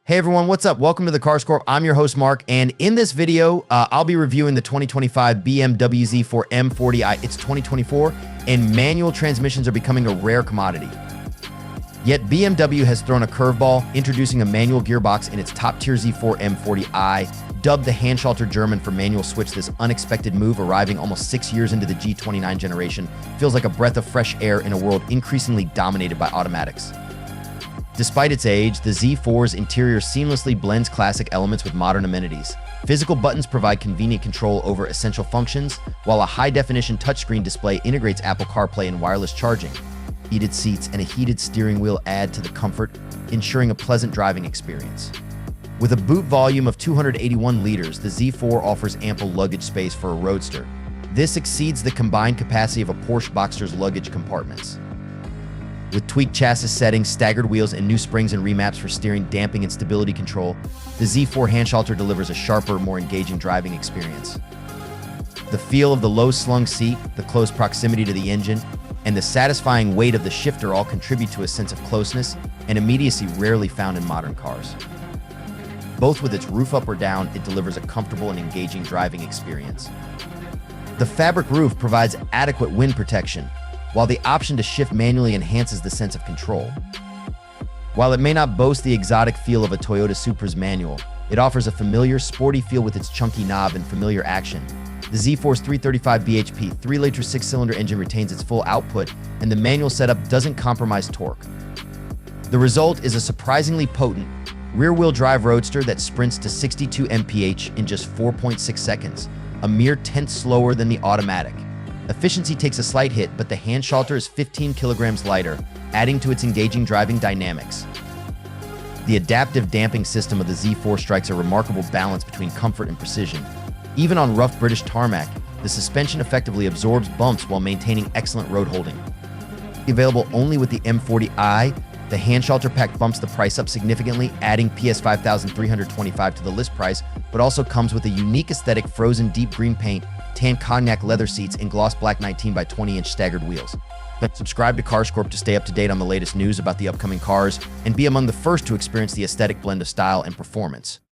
Hey everyone, what's up? Welcome to the CarsCorp. I'm your host, Mark, and in this video, I'll be reviewing the 2025 BMW Z4 M40i. It's 2024, and manual transmissions are becoming a rare commodity. Yet BMW has thrown a curveball, introducing a manual gearbox in its top-tier Z4 M40i, dubbed the Handschalter German for manual switch. This unexpected move, arriving almost 6 years into the G29 generation, feels like a breath of fresh air in a world increasingly dominated by automatics. Despite its age, the Z4's interior seamlessly blends classic elements with modern amenities. Physical buttons provide convenient control over essential functions, while a high-definition touchscreen display integrates Apple CarPlay and wireless charging. Heated seats and a heated steering wheel add to the comfort, ensuring a pleasant driving experience. With a boot volume of 281 liters, the Z4 offers ample luggage space for a roadster. This exceeds the combined capacity of a Porsche Boxster's luggage compartments. With tweaked chassis settings, staggered wheels, and new springs and remaps for steering, damping, and stability control, the Z4 Handschalter delivers a sharper, more engaging driving experience. The feel of the low-slung seat, the close proximity to the engine, and the satisfying weight of the shifter all contribute to a sense of closeness and immediacy rarely found in modern cars. Both with its roof up or down, it delivers a comfortable and engaging driving experience. The fabric roof provides adequate wind protection, while the option to shift manually enhances the sense of control. While it may not boast the exotic feel of a Toyota Supra's manual, it offers a familiar, sporty feel with its chunky knob and familiar action. The Z4's 335 bhp 3-liter 6-cylinder engine retains its full output, and the manual setup doesn't compromise torque. The result is a surprisingly potent, rear-wheel drive roadster that sprints to 62 mph in just 4.6 seconds, a mere tenth slower than the automatic. Efficiency takes a slight hit, but the Handschalter is 15 kilograms lighter, adding to its engaging driving dynamics. The adaptive damping system of the Z4 strikes a remarkable balance between comfort and precision. Even on rough British tarmac, the suspension effectively absorbs bumps while maintaining excellent road holding. Available only with the M40i, the Handschalter pack bumps the price up significantly, adding PS $5,325 to the list price, but also comes with a unique aesthetic frozen deep green paint, tan cognac leather seats, and gloss black 19 by 20-inch staggered wheels. Subscribe to CarsCorp to stay up to date on the latest news about the upcoming cars and be among the first to experience the aesthetic blend of style and performance.